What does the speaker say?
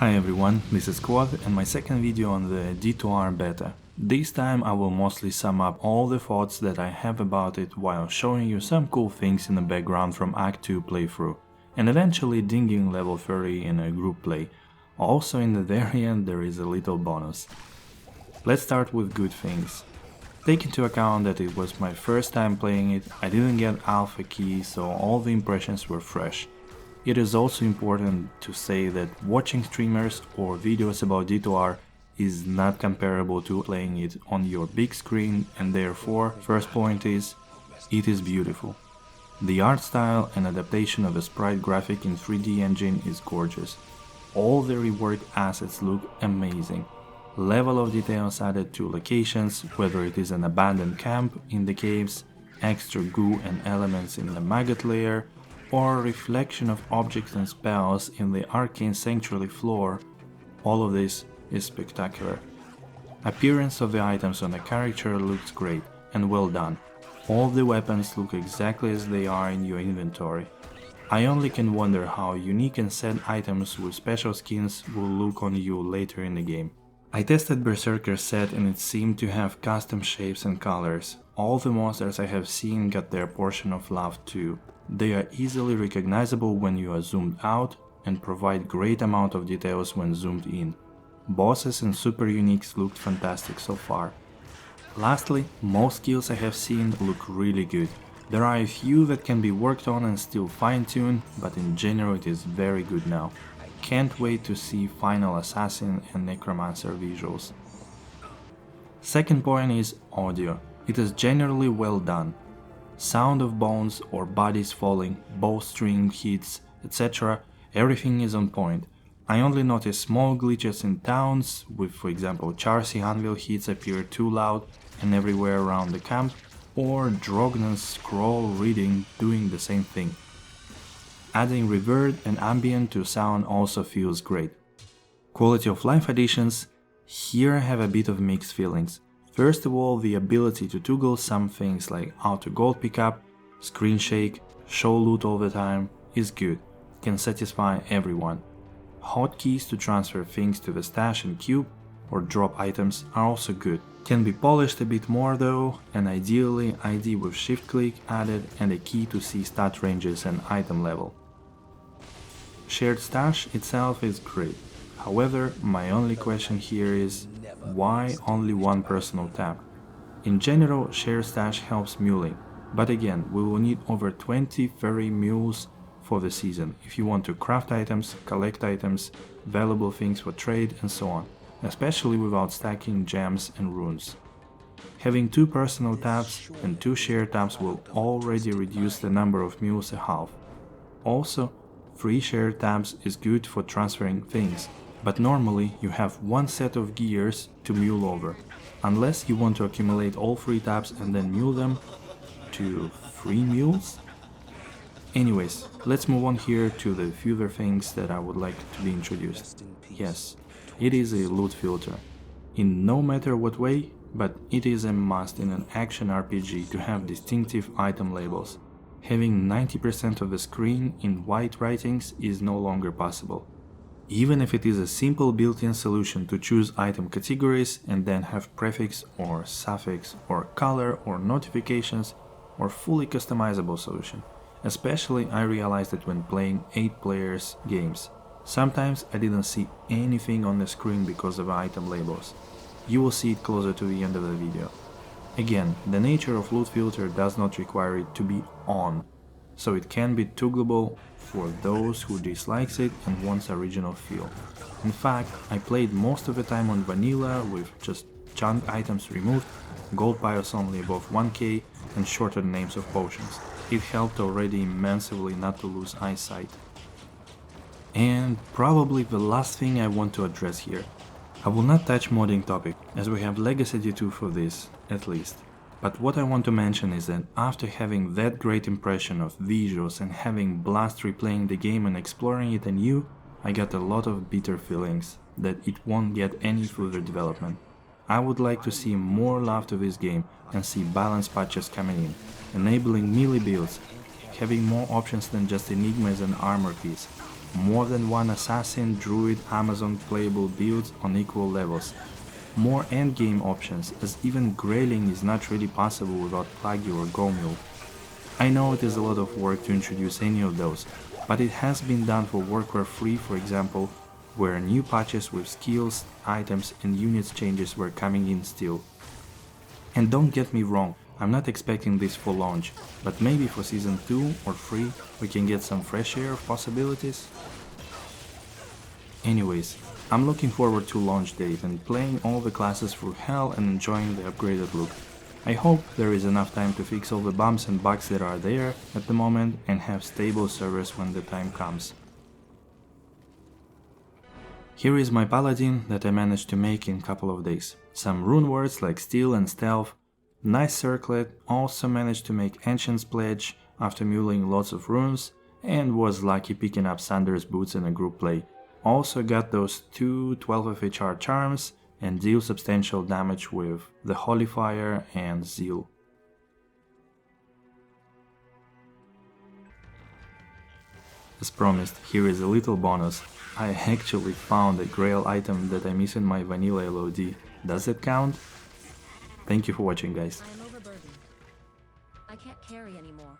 Hi everyone, this is KvotheD and my second video on the D2R beta. This time I will mostly sum up all the thoughts that I have about it while showing you some cool things in the background from Act 2 playthrough, and eventually dinging level 30 in a group play. Also in the very end there is a little bonus. Let's start with good things. Take into account that it was my first time playing it, I didn't get alpha keys, so all the impressions were fresh. It is also important to say that watching streamers or videos about D2R is not comparable to playing it on your big screen, and therefore, first point is, it is beautiful. The art style and adaptation of a sprite graphic in 3D engine is gorgeous. All the reworked assets look amazing. Level of details added to locations, whether it is an abandoned camp in the caves, extra goo and elements in the maggot layer, or reflection of objects and spells in the arcane sanctuary floor, all of this is spectacular. Appearance of the items on the character looks great and well done. All the weapons look exactly as they are in your inventory. I only can wonder how unique and set items with special skins will look on you later in the game. I tested Berserker set and it seemed to have custom shapes and colors. All the monsters I have seen got their portion of love too. They are easily recognizable when you are zoomed out and provide great amount of details when zoomed in. Bosses and super uniques looked fantastic so far. Lastly, most skills I have seen look really good. There are a few that can be worked on and still fine-tuned, but in general it is very good now. Can't wait to see final assassin and necromancer visuals. Second point is audio. It is generally well done. Sound of bones or bodies falling, bowstring hits, etc. Everything is on point. I only noticed small glitches in towns, with for example Charcy anvil hits appear too loud and everywhere around the camp, or Drognan's scroll reading doing the same thing. Adding reverb and ambient to sound also feels great. Quality of life additions, here I have a bit of mixed feelings. First of all, the ability to toggle some things like auto gold pickup, screen shake, show loot all the time is good, can satisfy everyone. Hotkeys to transfer things to the stash and cube or drop items are also good. Can be polished a bit more though, and ideally ID with shift click added and a key to see stat ranges and item level. Shared stash itself is great. However, my only question here is, why only one personal tab? In general, share stash helps muling, but again, we will need over 20-30 mules for the season if you want to craft items, collect items, valuable things for trade and so on, especially without stacking gems and runes. Having 2 personal tabs and 2 share tabs will already reduce the number of mules a half. Also, 3 share tabs is good for transferring things, but normally you have 1 set of gears to mule over, unless you want to accumulate all 3 tabs and then mule them to 3 mules? Anyways, let's move on here to the further things that I would like to be introduced. Yes, it is a loot filter. In no matter what way, but it is a must in an action RPG to have distinctive item labels. Having 90% of the screen in white writings is no longer possible. Even if it is a simple built-in solution to choose item categories and then have prefix or suffix or color or notifications or fully customizable solution. Especially I realized it when playing 8 players games. Sometimes I didn't see anything on the screen because of item labels. You will see it closer to the end of the video. Again, the nature of loot filter does not require it to be on, so it can be toggleable for those who dislikes it and wants original feel. In fact, I played most of the time on vanilla with just junk items removed, gold piles only above 1k and shorter names of potions. It helped already immensely not to lose eyesight. And probably the last thing I want to address here. I will not touch modding topic, as we have Legacy D2 for this, at least. But what I want to mention is that after having that great impression of visuals and having blast replaying the game and exploring it anew, I got a lot of bitter feelings that it won't get any further development. I would like to see more love to this game and see balanced patches coming in, enabling melee builds, having more options than just enigmas and armor piece, more than one assassin, druid, Amazon playable builds on equal levels, more endgame options, as even grailing is not really possible without Plagi or Gomil. I know it is a lot of work to introduce any of those, but it has been done for Warcraft 3, for example, where new patches with skills, items and units changes were coming in still. And don't get me wrong, I'm not expecting this for launch, but maybe for season 2 or 3 we can get some fresh air of possibilities. Anyways, I'm looking forward to launch date and playing all the classes through hell and enjoying the upgraded look. I hope there is enough time to fix all the bumps and bugs that are there at the moment and have stable servers when the time comes. Here is my Paladin that I managed to make in a couple of days. Some rune words like Steel and Stealth, nice circlet, also managed to make Ancient's Pledge after mulling lots of runes, and was lucky picking up Sander's boots in a group play. Also got those two 12 FHR charms and deal substantial damage with the Holy Fire and Zeal. As promised, here is a little bonus. I actually found a grail item that I miss in my vanilla LOD. Does it count? Thank you for watching, guys. I am overburdened. I can't carry anymore.